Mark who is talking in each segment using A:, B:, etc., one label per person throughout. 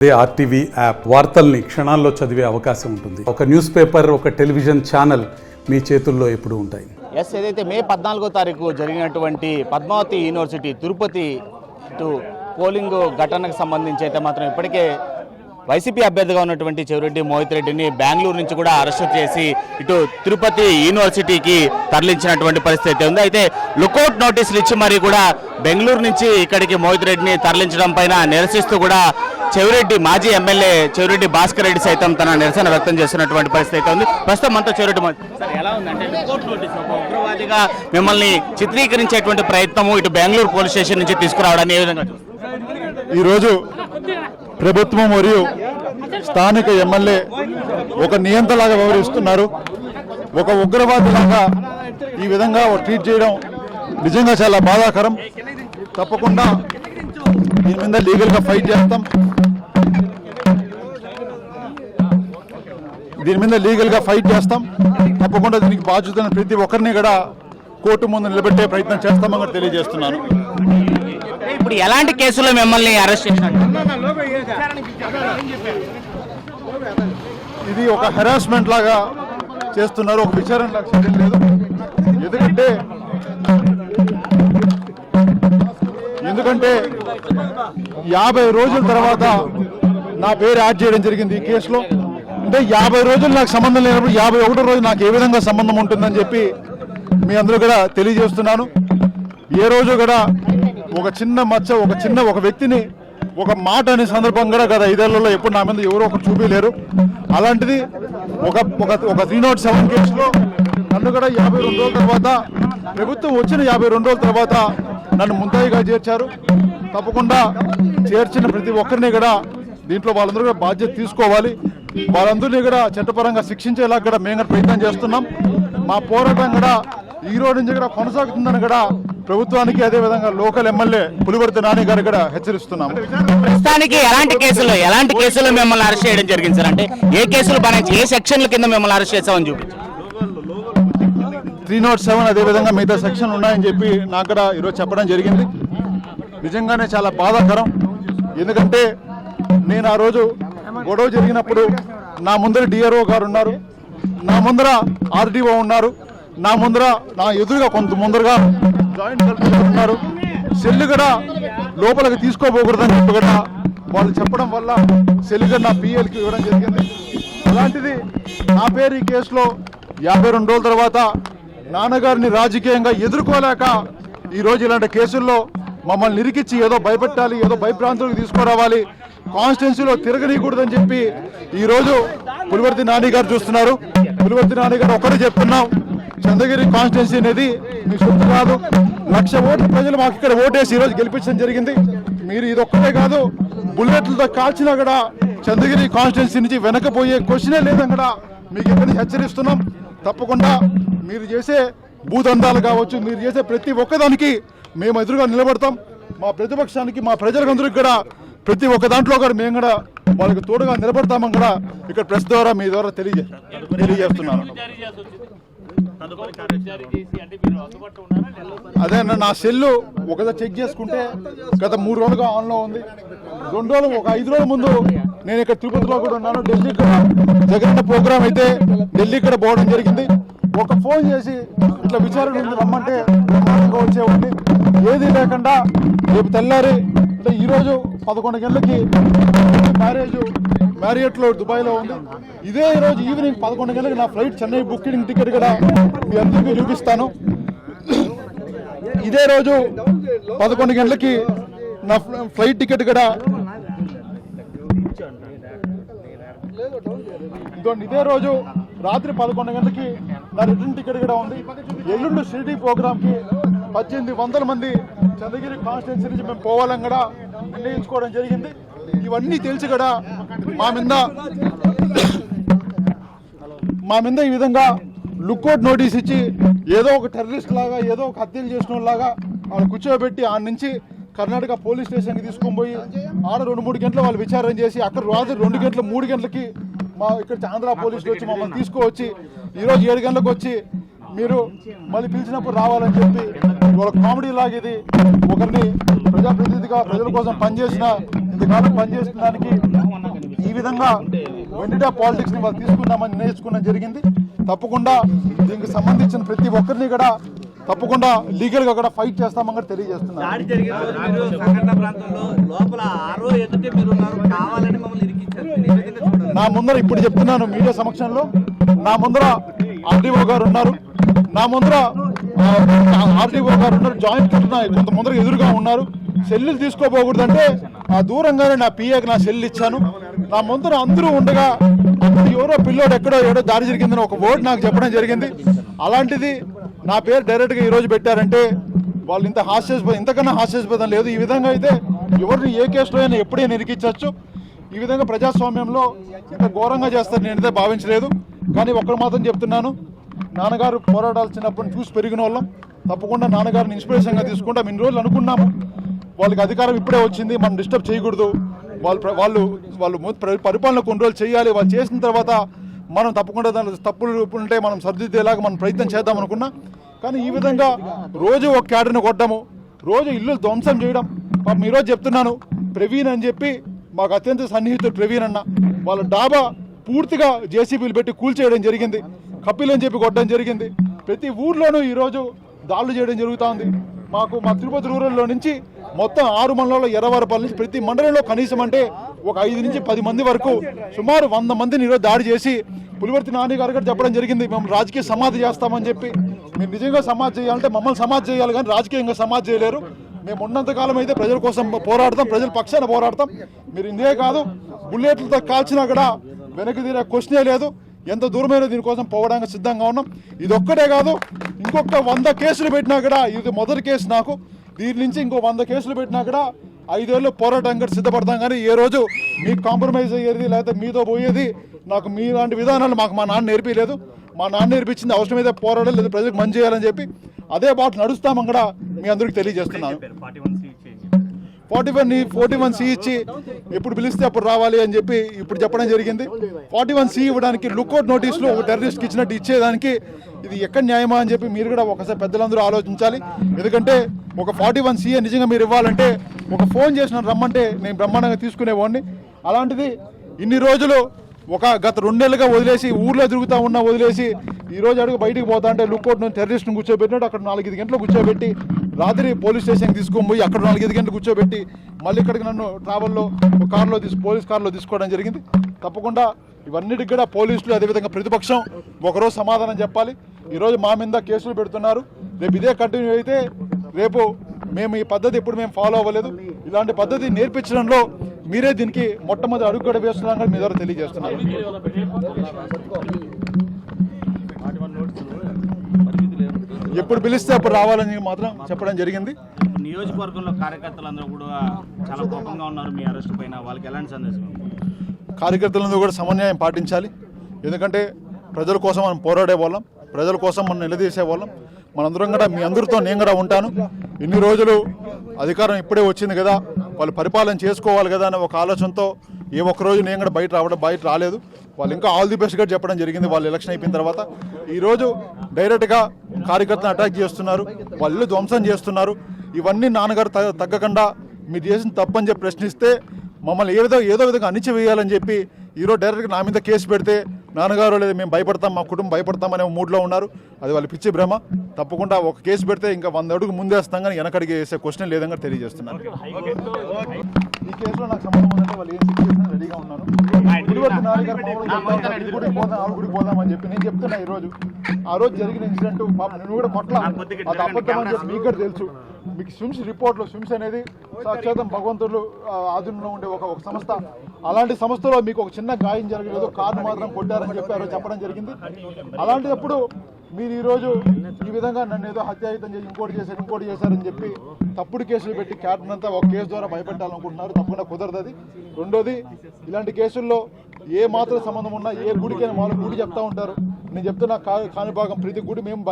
A: RTV app వార్తల్ని క్షణాల్లో చదివే అవకాశం ఉంటుంది. ఒక న్యూస్ పేపర్, ఒక టెలివిజన్ ఛానల్ మీ చేతుల్లో ఎప్పుడూ ఉంటాయి.
B: ఏదైతే మే 14వ తారీఖు జరిగినటువంటి పద్మావతి యూనివర్సిటీ తిరుపతి పోలింగ్ ఘటనకు సంబంధించి అయితే మాత్రం ఇప్పటికే వైసీపీ అభ్యర్థిగా ఉన్నటువంటి చెవిరెడ్డి మోహిత్ రెడ్డిని బెంగళూరు నుంచి కూడా అరెస్టు చేసి ఇటు తిరుపతి యూనివర్సిటీకి తరలించినటువంటి పరిస్థితి ఉంది. అయితే లుకౌట్ నోటీసులు ఇచ్చి మరి కూడా బెంగళూరు నుంచి ఇక్కడికి మోహిత్ రెడ్డిని తరలించడం పైన నిరసిస్తూ కూడా చెవిరెడ్డి మాజీ ఎమ్మెల్యే చెవిరెడ్డి భాస్కర్ రెడ్డి సైతం తన నిరసన వ్యక్తం చేస్తున్నటువంటి పరిస్థితి ఉంది. ప్రస్తుతం మనతో చెవిరెడ్డి సార్ ఎలా ఉందంటే లుకౌట్ నోటీస్ ఒక ఉగ్రవాదిగా మిమ్మల్ని చిత్రీకరించేటువంటి ప్రయత్నము ఇటు బెంగళూరు పోలీస్ స్టేషన్ నుంచి తీసుకురావడాన్ని ఏ విధంగా
C: ఈరోజు ప్రభుత్వం మరియు స్థానిక ఎమ్మెల్యే ఒక నియంత్రణలాగా వ్యవహరిస్తున్నారు. ఒక ఉగ్రవాదిలాగా ఈ విధంగా ట్రీట్ చేయడం నిజంగా చాలా బాధాకరం. తప్పకుండా దీని మీద లీగల్గా ఫైట్ చేస్తాం. తప్పకుండా దీనికి బాధ్యత ప్రతి ఒక్కరిని కూడా కోర్టు ముందు నిలబెట్టే ప్రయత్నం చేస్తామని కూడా తెలియజేస్తున్నాను.
B: ఇప్పుడు ఎలాంటి కేసులో మిమ్మల్ని అరెస్ట్ చేసినట్టు?
C: ఇది ఒక హెరాస్మెంట్ లాగా చేస్తున్నారు, ఒక విచారణ లాగా చేయడం లేదు. ఎందుకంటే 50 రోజుల తర్వాత నా పేరు యాడ్ చేయడం జరిగింది ఈ కేసులో. అంటే 50 రోజులు నాకు సంబంధం లేనప్పుడు 51వ రోజు నాకు ఏ విధంగా సంబంధం ఉంటుందని చెప్పి మీ అందరూ కూడా తెలియజేస్తున్నాను. ఏ రోజు కూడా ఒక చిన్న మచ్చ, ఒక వ్యక్తిని ఒక మాట అనే సందర్భం కూడా గత 5 ఏళ్లలో ఎప్పుడు నా మీద ఎవరో ఒకరు చూపించలేరు. అలాంటిది ఒక 307 కేసులో నన్ను కూడా 52 రోజుల తర్వాత, ప్రభుత్వం వచ్చిన 52 రోజుల తర్వాత నన్ను ముద్దాయిగా చేర్చారు. తప్పకుండా చేర్చిన ప్రతి ఒక్కరిని కూడా దీంట్లో వాళ్ళందరూ కూడా బాధ్యత తీసుకోవాలి. వాళ్ళందరినీ కూడా చట్టపరంగా శిక్షించేలా కూడా మేము ప్రయత్నం చేస్తున్నాం. మా పోరాటం కూడా ఈ రోజు నుంచి కూడా కొనసాగుతుందని కూడా ప్రభుత్వానికి, అదేవిధంగా లోకల్ ఎమ్మెల్యే పులివర్తి నాని గారు కూడా హెచ్చరిస్తున్నాం.
B: ప్రస్తుతానికి ఎలాంటి కేసులు మిమ్మల్ని అరెస్ట్ చేయడం జరిగింది సార్? అంటే ఏ కేసులు భరించి ఏ సెక్షన్ల కింద మిమ్మల్ని అరెస్ట్ చేసామని చూపించారు?
C: 307 అదేవిధంగా మిగతా సెక్షన్ ఉన్నాయని చెప్పి నాకు కూడా ఈరోజు చెప్పడం జరిగింది. నిజంగానే చాలా బాధాకరం. ఎందుకంటే నేను ఆ రోజు గొడవ జరిగినప్పుడు నా ముందర డిఆర్ఓ గారు ఉన్నారు, నా ముందర ఆర్డీఓ ఉన్నారు, నా ఎదురుగా కొంత ముందరగా జాయింట్ కలెక్టర్ ఉన్నారు. సెల్లు కూడా లోపలికి తీసుకోపోకూడదని చెప్పి కూడా వాళ్ళు చెప్పడం వల్ల సెల్లు కూడా నా పిఎల్కి ఇవ్వడం జరిగింది. అలాంటిది నా పేరు ఈ కేసులో 52 రోజుల తర్వాత నాన్నగారిని రాజకీయంగా ఎదుర్కోలేక ఈరోజు ఇలాంటి కేసుల్లో మమ్మల్ని నిరికిచ్చి ఏదో భయపెట్టాలి, ఏదో భయభ్రాంతులకు తీసుకురావాలి, కాన్స్టిట్యున్సీలో తిరగనీయకూడదని చెప్పి ఈరోజు పులివర్తి నాని గారు చూస్తున్నారు. పులివర్తి నాని గారు ఒక్కరే చెప్తున్నాం, చంద్రగిరి కాన్స్టిట్యున్సీ అనేది మీ సొత్తు కాదు. 1,00,000 ఓట్లు ప్రజలు మాకు ఇక్కడ ఓటేసి ఈరోజు గెలిపించడం జరిగింది. మీరు ఇది ఒక్కటే కాదు, బుల్లెట్లతో కాల్చినా కూడా చంద్రగిరి కాన్స్టిట్యున్సీ నుంచి వెనకపోయే క్వశ్చనే లేదని కూడా మీకు ఎక్కడి హెచ్చరిస్తున్నాం. తప్పకుండా మీరు చేసే భూదందాలు కావచ్చు, మీరు చేసే ప్రతి ఒక్కదానికి మేము ఎదురుగా నిలబడతాం. మా ప్రతిపక్షానికి, మా ప్రజలందరికీ కూడా ప్రతి ఒక్క దాంట్లో కూడా మేము కూడా వాళ్ళకి తోడుగా నిలబడతామని కూడా ఇక్కడ ప్రెస్ ద్వారా మీ ద్వారా తెలియజేస్తున్నాను. అదే అన్న, నా సెల్లు ఒకదా చెక్ చేసుకుంటే గత 3 రోజులుగా ఆన్లో ఉంది. 2 రోజులు, ఒక 5 రోజుల ముందు నేను ఇక్కడ తిరుపతిలో కూడా ఉన్నాను. ఢిల్లీ కూడా జగన్ ప్రోగ్రామ్ అయితే ఢిల్లీ కూడా పోవడం జరిగింది. ఒక ఫోన్ చేసి ఇట్లా విచారణ ఉంది రమ్మంటే వచ్చేవాడిని. ఏది లేకుండా రేపు తెల్లారి అంటే ఈరోజు 11 గంటలకి మ్యారియట్లో దుబాయ్లో ఉంది. ఇదే ఈరోజు ఈవినింగ్ 11 గంటలకి నా ఫ్లైట్ చెన్నై బుకింగ్ టికెట్ కూడా మీ అందరికీ చూపిస్తాను. ఇదే రోజు 11 గంటలకి నా ఫ్లైట్ టికెట్ కూడా ఇదే రోజు రాత్రి 11 గంటలకి నా రిటర్న్ టికెట్ కూడా ఉంది. ఎల్లుండి షిరిడి ప్రోగ్రామ్కి 1800 మంది చంద్రగిరి కాన్స్టిట్యున్సీ నుంచి మేము పోవాలని కూడా నిర్ణయించుకోవడం జరిగింది. ఇవన్నీ తెలిసి కూడా మా మీద ఈ విధంగా లుకౌట్ నోటీస్ ఇచ్చి ఏదో ఒక టెర్రరిస్ట్ లాగా, ఏదో ఒక హత్యలు చేసిన లాగా వాళ్ళు కూర్చోబెట్టి ఆ నుంచి కర్ణాటక పోలీస్ స్టేషన్కి తీసుకొని పోయి ఆడ 2-3 గంటలు వాళ్ళు విచారణ చేసి అక్కడ రాత్రి 2 గంటలు 3 గంటలకి మా ఇక్కడ ఆంధ్ర పోలీసులు వచ్చి మమ్మల్ని తీసుకువచ్చి ఈరోజు 7 గంటలకు వచ్చి మీరు మళ్ళీ పిలిచినప్పుడు రావాలని చెప్పి ఒక కామెడీ లాగా ఇది ఒకరిని ప్రజాప్రతినిధిగా ప్రజల కోసం పనిచేసిన ఇంతకాలం పనిచేసిన దానికి విధంగా వెంటనే పాలిటిక్స్ని వాళ్ళు తీసుకుందామని నిర్ణయించుకోవడం జరిగింది. తప్పకుండా దీనికి సంబంధించిన ప్రతి ఒక్కరిని కూడా తప్పకుండా లీగల్గా కూడా ఫైట్ చేస్తామని కూడా తెలియజేస్తున్నాను. నా ముందర ఇప్పుడు చెప్తున్నాను మీడియా సమక్షంలో, నా ముందర ఆర్డీఓ గారు ఉన్నారు, నా ముందర ఆర్డీఓ గారు ఉన్నారు, జాయింట్ కలెక్టర్ కొంత ముందర ఎదురుగా ఉన్నారు. సెల్లులు తీసుకోపోకూడదంటే ఆ దూరంగానే నా పిఏకి నా సెల్లు ఇచ్చాను. నా ముందర అందరూ ఉండగా ఎవరో పిల్లోడు ఎక్కడో ఏడో దారి జరిగిందని ఒక వర్డ్ నాకు చెప్పడం జరిగింది. అలాంటిది నా పేరు డైరెక్ట్గా ఈరోజు పెట్టారంటే వాళ్ళు ఇంతకన్నా హాస్యాస్పదం లేదు. ఈ విధంగా అయితే ఎవరిని ఏ కేసులో అయినా ఎప్పుడైనా ఇరికించవచ్చు. ఈ విధంగా ప్రజాస్వామ్యంలో ఇంత ఘోరంగా చేస్తారు నేనైతే భావించలేదు. కానీ ఒక్కడు మాత్రం చెప్తున్నాను, నాన్నగారు పోరాటాలు చిన్నప్పటి చూసి పెరిగిన వాళ్ళం. తప్పకుండా నాన్నగారిని ఇన్స్పిరేషన్గా తీసుకుంటాం. ఇన్ని రోజులు అనుకున్నాము వాళ్ళకి అధికారం ఇప్పుడే వచ్చింది, మనం డిస్టర్బ్ చేయకూడదు, వాళ్ళు పరిపాలన కొన్ని రోజులు చేయాలి, వాళ్ళు చేసిన తర్వాత మనం తప్పకుండా దాని తప్పులు ఉంటే మనం సర్దిద్దేలాగా మనం ప్రయత్నం చేద్దాం అనుకున్నా. కానీ ఈ విధంగా రోజు ఒక క్యాడర్ని కొట్టడము, రోజు ఇల్లు ధ్వంసం చేయడం. పాపం ఈరోజు చెప్తున్నాను, ప్రవీణ్ అని చెప్పి మాకు అత్యంత సన్నిహితుడు ప్రవీణ్ అన్న, వాళ్ళ డాబా పూర్తిగా జేసీబీలు పెట్టి కూల్చేయడం జరిగింది, కపిల్ అని చెప్పి కొట్టడం జరిగింది. ప్రతి ఊర్లోనూ ఈరోజు దాడులు చేయడం జరుగుతూ ఉంది. మా తిరుపతి రూరల్లో నుంచి మొత్తం 6 మండలాల్లో 20 నుంచి ప్రతి మండలంలో కనీసం అంటే ఒక 5 నుంచి 10 మంది వరకు సుమారు 100 మందిని ఈరోజు దాడి చేసి పులివర్తి నాని గారు కూడా చెప్పడం జరిగింది, మేము రాజకీయ సమాధి చేస్తామని చెప్పి. మీరు నిజంగా సమాధి చేయాలంటే మమ్మల్ని సమాధి చేయాలి కానీ రాజకీయంగా సమాధి చేయలేరు. మేము ఉన్నంతకాలం అయితే ప్రజల కోసం పోరాడతాం, ప్రజల పక్షాన పోరాడతాం. మీరు ఇందే కాదు, బుల్లెట్లతో కాల్చినా కూడా వెనక్కి తీరే క్వశ్చనే లేదు. ఎంత దూరమైనా దీనికోసం పోవడానికి సిద్ధంగా ఉన్నాం. ఇది ఒక్కటే కాదు, ఇంకొక 100 కేసులు పెట్టినా కూడా, ఇది మొదటి కేసు నాకు, దీని నుంచి ఇంకో 100 కేసులు పెట్టినా కూడా 5 ఏళ్ళు పోరాటానికి సిద్ధపడతాం. కానీ ఏ రోజు మీకు కాంప్రమైజ్ అయ్యేది లేకపోతే మీతో పోయేది నాకు మీలాంటి విధానాలు మాకు మా నాన్న నేర్పించలేదు. మా నాన్న నేర్పించింది అవసరమైతే పోరాడాలి, లేదా ప్రజలకు మంచి చేయాలని చెప్పి అదే బాట నడుస్తామని కూడా మీ అందరికీ తెలియజేస్తున్నాను. 41C ఇచ్చి ఎప్పుడు పిలిస్తే అప్పుడు రావాలి అని చెప్పి ఇప్పుడు చెప్పడం జరిగింది. 41C ఇవ్వడానికి లుక్అవుట్ నోటీసులు ఒక టెర్రరిస్ట్కి ఇచ్చినట్టు ఇచ్చేదానికి ఇది ఎక్కడ న్యాయమా అని చెప్పి మీరు కూడా ఒకసారి పెద్దలందరూ ఆలోచించాలి. ఎందుకంటే ఒక 41C నిజంగా మీరు ఇవ్వాలంటే ఒక ఫోన్ చేసిన రమ్మంటే నేను బ్రహ్మాండంగా తీసుకునేవాడిని. అలాంటిది ఇన్ని రోజులు గత 2 నెలలుగా వదిలేసి ఊర్లో తిరుగుతూ వదిలేసి ఈరోజు అడుగు బయటికి పోతా అంటే లుక్అవుట్ టెర్రరిస్ట్ని కూర్చోబెట్టినట్టు అక్కడ 4-5 గంటలు కూర్చోబెట్టి రాత్రి పోలీస్ స్టేషన్కి తీసుకొని పోయి అక్కడ 4-5 గంటలు కూర్చోబెట్టి మళ్ళీ ఇక్కడికి నన్ను ట్రావెల్లో పోలీస్ కార్లో తీసుకోవడం జరిగింది. తప్పకుండా ఇవన్నిటికి కూడా పోలీసులు అదేవిధంగా ప్రతిపక్షం ఒకరోజు సమాధానం చెప్పాలి. ఈరోజు మా మీద కేసులు పెడుతున్నారు, రేపు ఇదే కంటిన్యూ అయితే రేపు మేము ఈ పద్ధతి ఎప్పుడు మేము ఫాలో అవ్వలేదు. ఇలాంటి పద్ధతి నేర్పించడంలో మీరే దీనికి మొట్టమొదటి అడుగు కూడా వేస్తున్నారని మీ ద్వారా తెలియజేస్తున్నారు. ఎప్పుడు పిలిస్తే అప్పుడు రావాలని మాత్రం చెప్పడం జరిగింది.
B: నియోజకవర్గంలో కార్యకర్తలందరూ కూడా చాలా కోపంగా ఉన్నారు మీ అరెస్ట్ పైన, వాళ్ళకి ఎలాంటి సందేశం?
C: కార్యకర్తలందరూ కూడా సమన్వయం పాటించాలి. ఎందుకంటే ప్రజల కోసం మనం పోరాడే వాళ్ళం, ప్రజల కోసం మనం నిలదీసే వాళ్ళం. మనందరం కూడా మీ అందరితో నేను కూడా ఉంటాను. ఇన్ని రోజులు అధికారం ఇప్పుడే వచ్చింది కదా, వాళ్ళు పరిపాలన చేసుకోవాలి కదా అనే ఒక ఆలోచనతో ఏ ఒక్కరోజు నేను కూడా బయట రాలేదు. వాళ్ళు ఇంకా ఆల్ ది బెస్ట్ కూడా చెప్పడం జరిగింది. వాళ్ళు ఎలక్షన్ అయిపోయిన తర్వాత ఈరోజు డైరెక్ట్గా కార్యకర్తలను అటాక్ చేస్తున్నారు, వాళ్ళు ధ్వంసం చేస్తున్నారు. ఇవన్నీ నాన్నగారు తగ్గకుండా మీరు చేసిన తప్పని చెప్పి ప్రశ్నిస్తే మమ్మల్ని ఏదో విధంగా అణిచివేయాలని చెప్పి ఈరోజు డైరెక్ట్గా నా మీద కేసు పెడితే నాన్నగారు లేదా మేము భయపడతాం, మా కుటుంబం భయపడతామనే మూడ్లో ఉన్నారు. అది వాళ్ళు పిచ్చి భ్రమ. తప్పకుండా ఒక కేసు పెడితే ఇంకా 100 అడుగు ముందేస్తాం కానీ వెనకడికి వేసే క్వశ్చన్ లేదని తెలియజేస్తున్నాను. ఈ కేసులో నాకు సంబంధం ఉందంటే వాళ్ళు ఏం సిచ్యువేషన్ రెడీగా ఉన్నాను. గుడికి పోదామని చెప్పి నేను చెప్తున్నా. ఆ రోజు జరిగిన ఇన్సిడెంట్ నేను కూడా కొట్ల అది అబద్ధం అని చెప్పి మీకు కూడా తెలుసు. మీకు స్విమ్స్ రిపోర్ట్లో స్విమ్స్ అనేది సాక్షాతం భగవంతుడు ఆధునంలో ఉండే ఒక సంస్థ. అలాంటి సంస్థలో మీకు ఒక చిన్న గాయం జరగలేదు, కారు మాత్రం కొట్టారని చెప్పి ఆ రోజు చెప్పడం జరిగింది. అలాంటిదప్పుడు మీరు ఈరోజు ఈ విధంగా నన్ను ఏదో హత్యాయుతం చేసి ఇంకోటి చేశారని చెప్పి తప్పుడు కేసులు పెట్టి క్యాటర్ని అంతా ఒక కేసు ద్వారా భయపెట్టాలనుకుంటున్నారు. తప్పకుండా కుదరదు. రెండోది, ఇలాంటి కేసుల్లో ఏ మాత్రం సంబంధం ఉన్నా ఏ గుడికైనా వాళ్ళు గుడి చెప్తా ఉంటారు. నేను చెప్తున్నా కాణిపాకం ప్రతి గుడి మేము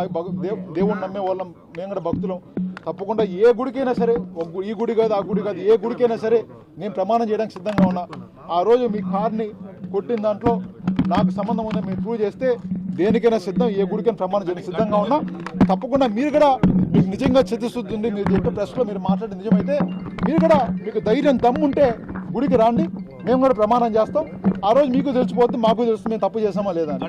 C: దేవుణ్ణి నమ్మే వాళ్ళం, మేము కూడా భక్తులం. తప్పకుండా ఏ గుడికైనా సరే, ఈ గుడి కాదు ఆ గుడి కాదు, ఏ గుడికైనా సరే నేను ప్రమాణం చేయడానికి సిద్ధంగా ఉన్నా. ఆ రోజు మీ కార్ని కొట్టిన దాంట్లో నాకు సంబంధం ఉందని మీరు ప్రూవ్ చేస్తే దేనికైనా సిద్ధం, ఏ గుడికైనా ప్రమాణం చేయడానికి సిద్ధంగా ఉన్నా. తప్పకుండా మీరు కూడా మీకు నిజంగా చిత్తశుద్ధి ఉంది, మీరు చెప్పే ప్రెస్లో మీరు మాట్లాడే నిజమైతే మీరు కూడా మీకు ధైర్యం దమ్ముంటే గుడికి రాండి. మేము కూడా ప్రమాణం చేస్తాం. ఆ రోజు మీకు తెలిసిపోతుంది, మాకు తెలుస్తుంది మేము తప్పు చేసామా లేదా అని.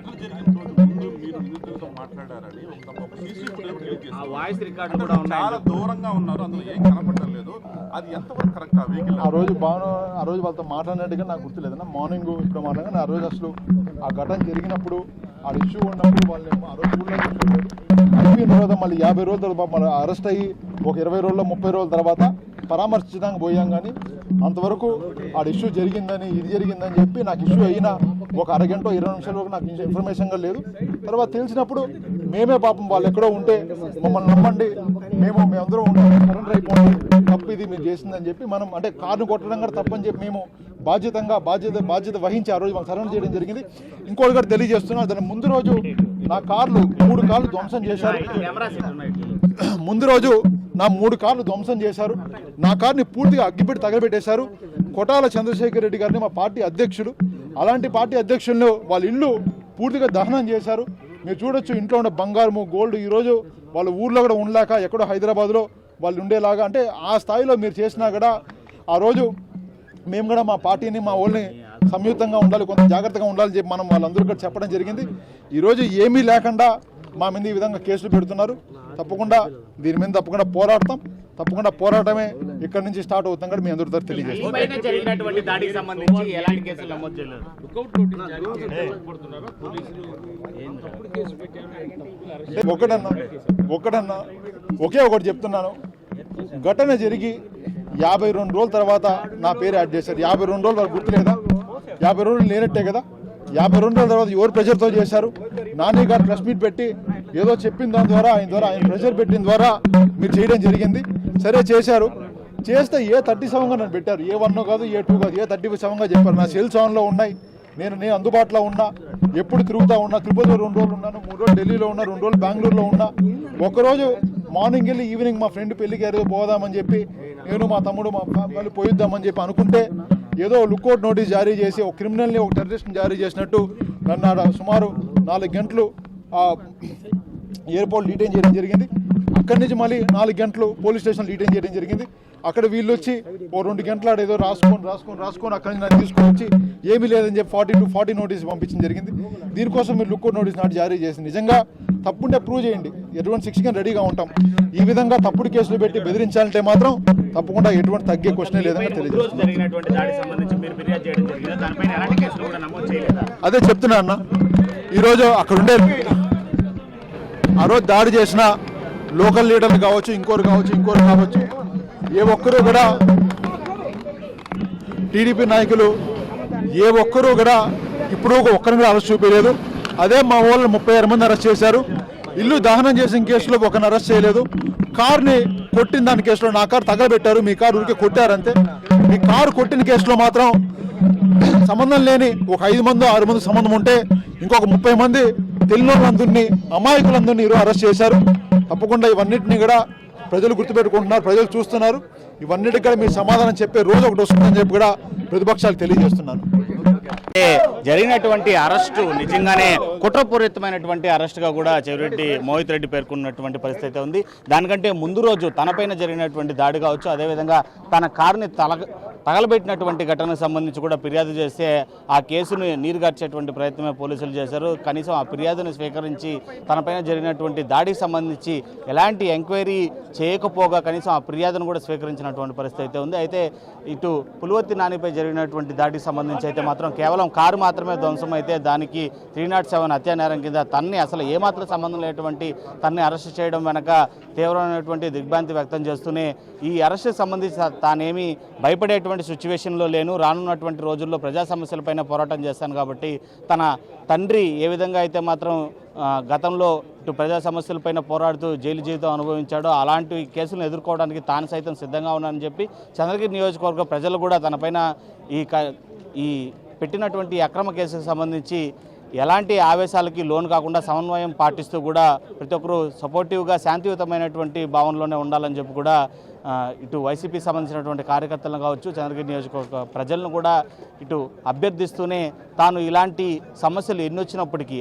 D: చాలా దూరంగా ఉన్నారు, అందులో ఏం కనపడడం లేదు. అది ఎంతవరకు కరెక్ట్?
C: ఆ రోజు వాళ్ళతో మాట్లాడినట్టుగా నాకు గుర్తులేదన్న. మార్నింగ్ ఇప్పుడు మాట్లాడినా ఆ రోజు అసలు ఆ ఘటన జరిగినప్పుడు ఆ ఇష్యూ ఉన్నప్పుడు వాళ్ళు ఆ రోజు అయిపోయిన తర్వాత మళ్ళీ 50 రోజుల తర్వాత మళ్ళీ అరెస్ట్ అయ్యి ఒక 20 రోజుల్లో 30 రోజుల తర్వాత పరామర్శించడానికి పోయాం. కానీ అంతవరకు ఆ ఇష్యూ జరిగిందని ఇది జరిగిందని చెప్పి నాకు ఇష్యూ అయినా ఒక అరగంట 20 నిమిషాల వరకు నాకు ఇన్ఫర్మేషన్గా లేదు. తర్వాత తెలిసినప్పుడు మేమే పాపం వాళ్ళు ఎక్కడో ఉంటే మమ్మల్ని నమ్మండి, మేమందరం సరెండర్ అయిపోండి, తప్పు ఇది మీరు చేసిందని చెప్పి మనం అంటే కారును కొట్టడం కూడా తప్పని చెప్పి మేము బాధ్యత వహించి ఆ రోజు మనం సరెండర్ చేయడం జరిగింది. ఇంకోటి కూడా తెలియజేస్తున్నాం, దాని ముందు రోజు నా 3 కార్లు ధ్వంసం చేశారు. ముందు రోజు నా 3 కార్లు ధ్వంసం చేశారు. నా కార్ని పూర్తిగా అగ్గిపెట్టి తగలబెట్టేశారు. కొటాల చంద్రశేఖర్ రెడ్డి గారిని మా పార్టీ అధ్యక్షుడు, అలాంటి పార్టీ అధ్యక్షులను వాళ్ళ ఇల్లు పూర్తిగా దహనం చేశారు. మీరు చూడొచ్చు ఇంట్లో ఉన్న బంగారము గోల్డ్ ఈరోజు వాళ్ళ ఊర్లో కూడా ఉండలేక ఎక్కడో హైదరాబాద్లో వాళ్ళు ఉండేలాగా అంటే ఆ స్థాయిలో మీరు చేసినా కూడా ఆ రోజు మేము కూడా మా పార్టీని మా వాళ్ళని సంయుక్తంగా ఉండాలి, కొంత జాగ్రత్తగా ఉండాలని చెప్పి మనం వాళ్ళందరూ కూడా చెప్పడం జరిగింది. ఈరోజు ఏమీ లేకుండా మా మీద ఈ విధంగా కేసులు పెడుతున్నారు. దీని మీద తప్పకుండా పోరాడతాం. తప్పకుండా పోరాటమే ఇక్కడ నుంచి స్టార్ట్ అవుతాం కూడా మీ అందరితో తెలియజేస్తాం. ఒకే ఒకటి చెప్తున్నాను, ఘటన జరిగి 52 రోజుల తర్వాత నా పేరు యాడ్ చేశారు. 52 రోజులు వాళ్ళకి గుర్తులేదా? 50 రోజులు లేనట్టే కదా. 52 రోజుల తర్వాత ఎవరు ప్రెషర్తో చేశారు? నాని గారు ప్రెస్ మీట్ పెట్టి ఏదో చెప్పిన దాని ద్వారా ఆయన ప్రెషర్ పెట్టిన ద్వారా మీరు చేయడం జరిగింది. సరే చేశారు, చేస్తే A37గా నన్ను పెట్టారు. A1 కాదు, A2 కాదు, A37గా చెప్పారు. నా సెల్ ఫోన్లో ఉన్నాయి, నేను అందుబాటులో ఉన్నా, ఎప్పుడు తిరుగుతూ ఉన్నా. తిరుపతిలో 2 రోజులు ఉన్నాను, 3 రోజులు ఢిల్లీలో ఉన్నా, 2 రోజులు బెంగళూరులో ఉన్నా. ఒకరోజు మార్నింగ్ వెళ్ళి ఈవినింగ్ మా ఫ్రెండ్ పెళ్లికి ఏదో పోదామని చెప్పి నేను మా తమ్ముడు మా ఫ్యామిలీ పోయిద్దామని చెప్పి అనుకుంటే ఏదో లుక్అవుట్ నోటీస్ జారీ చేసి ఒక క్రిమినల్ని ఒక టెర్రరిస్ట్ని జారీ చేసినట్టు నన్ను సుమారు 4 గంటలు ఎయిర్పోర్ట్ డీటైన్ చేయడం జరిగింది. అక్కడి నుంచి మళ్ళీ 4 గంటలు పోలీస్ స్టేషన్ డీటైన్ చేయడం జరిగింది. అక్కడ వీళ్ళు వచ్చి ఓ 2 గంటల ఏదో రాసుకొని అక్కడి నుంచి నన్ను తీసుకొని వచ్చి ఏమీ లేదని చెప్పి 40 నోటీస్ పంపించడం జరిగింది. దీనికోసం మీరు లుక్అవుట్ నోటీస్ నాటి జారీ చేసి నిజంగా తప్పుంటే ప్రూవ్ చేయండి, ఎటువంటి శిక్షగా రెడీగా ఉంటాం. ఈ విధంగా తప్పుడు కేసులు పెట్టి బెదిరించాలంటే మాత్రం తప్పకుండా ఎటువంటి తగ్గే క్వశ్చన్ లేదని తెలియజేస్తుంది. అదే చెప్తున్నా అన్న, ఈరోజు అక్కడ ఉండే ఆ రోజు దాడి చేసిన లోకల్ లీడర్లు కావచ్చు, ఇంకోరు కావచ్చు, ఏ ఒక్కరూ కూడా టీడీపీ నాయకులు ఏ ఒక్కరూ కూడా ఇప్పుడు ఒక్కరిని కూడా అరెస్ట్ చూపించలేదు. అదే మా వాళ్ళని 36 మంది అరెస్ట్ చేశారు. ఇల్లు దహనం చేసిన కేసులో ఒకరిని అరెస్ట్ చేయలేదు. కార్ని కొట్టిన దాని కేసులో నా కారు తగలబెట్టారు, మీ కారు ఊరికే కొట్టారంతే. మీ కారు కొట్టిన కేసులో మాత్రం సంబంధం లేని ఒక 5 మందో 6 మంది సంబంధం ఉంటే ఇంకొక 30 మంది తెలియని అమాయకులందరినీ ఈరోజు అరెస్ట్ చేశారు. తప్పకుండా ఇవన్నిటిని కూడా ప్రజలు గుర్తుపెట్టుకుంటున్నారు, ప్రజలు చూస్తున్నారు. ఇవన్నిటికి కూడా మీరు సమాధానం చెప్పే రోజు ఒకటి వస్తుందని చెప్పి కూడా ప్రతిపక్షాలు తెలియజేస్తున్నాను.
B: జరిగినటువంటి అరెస్టు నిజంగానే కుట్రపూరితమైనటువంటి అరెస్టుగా కూడా చెవిరెడ్డి మోహిత్ రెడ్డి పేర్కొన్నటువంటి పరిస్థితి ఉంది. దానికంటే ముందు రోజు తనపైన జరిగినటువంటి దాడి కావచ్చు, అదేవిధంగా తన కారుని తగలబెట్టినటువంటి ఘటనకు సంబంధించి కూడా ఫిర్యాదు చేస్తే ఆ కేసును నీరుగార్చేటువంటి ప్రయత్నమే పోలీసులు చేశారు. కనీసం ఆ ఫిర్యాదును స్వీకరించి తనపైన జరిగినటువంటి దాడికి సంబంధించి ఎలాంటి ఎంక్వైరీ చేయకపోగా కనీసం ఆ ఫిర్యాదును కూడా స్వీకరించినటువంటి పరిస్థితి అయితే ఉంది. అయితే ఇటు పులివర్తి నానిపై జరిగినటువంటి దాడికి సంబంధించి అయితే మాత్రం కేవలం కారు మాత్రమే ధ్వంసం అయితే దానికి 307 హత్యానేరం కింద తన్ని అసలు ఏమాత్రం సంబంధం లేనటువంటి తన్ని అరెస్ట్ చేయడం వెనక తీవ్రమైనటువంటి దిగ్భ్రాంతి వ్యక్తం చేస్తూనే ఈ అరెస్టుకు సంబంధించి తానేమి భయపడేటువంటి సిచ్యువేషన్లో లేను, రానున్నటువంటి రోజుల్లో ప్రజా సమస్యలపైన పోరాటం చేస్తాను కాబట్టి తన తండ్రి ఏ విధంగా అయితే మాత్రం గతంలో ఇటు ప్రజా సమస్యలపైన పోరాడుతూ జైలు జీవితం అనుభవించాడో అలాంటి కేసులను ఎదుర్కోవడానికి తాను సైతం సిద్ధంగా ఉన్నానని చెప్పి చంద్రగిరి నియోజకవర్గ ప్రజలు కూడా తనపైన ఈ పెట్టినటువంటి అక్రమ కేసుకు సంబంధించి ఎలాంటి ఆవేశాలకి లోను కాకుండా సమన్వయం పాటిస్తూ కూడా ప్రతి ఒక్కరూ సపోర్టివ్గా శాంతియుతమైనటువంటి భావనలోనే ఉండాలని చెప్పి కూడా ఇటు వైసీపీకి సంబంధించినటువంటి కార్యకర్తలను కావచ్చు, చంద్రగిరి నియోజకవర్గ ప్రజలను కూడా ఇటు అభ్యర్థిస్తూనే తాను ఇలాంటి సమస్యలు ఎన్ని వచ్చినప్పటికీ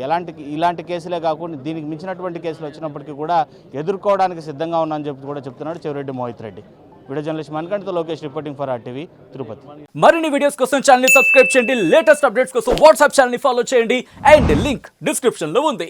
B: ఇలాంటి కేసులే కాకుండా దీనికి మించినటువంటి కేసులు వచ్చినప్పటికీ కూడా ఎదుర్కోవడానికి సిద్ధంగా ఉన్నానని చెప్పి కూడా చెప్తున్నాడు చెవిరెడ్డి మోహిత్ రెడ్డి. వీడియో జర్నలిస్ట్ మణికంఠతో Lokesh reporting for RTV Tirupati.
E: మరిన్ని వీడియోస్ కోసం ఛానల్ ని సబ్స్క్రైబ్ చేయండి, లేటెస్ట్ అప్డేట్స్ కోసం వాట్సాప్ ఛానల్ ని ఫాలో చేయండి అండ్ లింక్ డిస్క్రిప్షన్ లో ఉంది.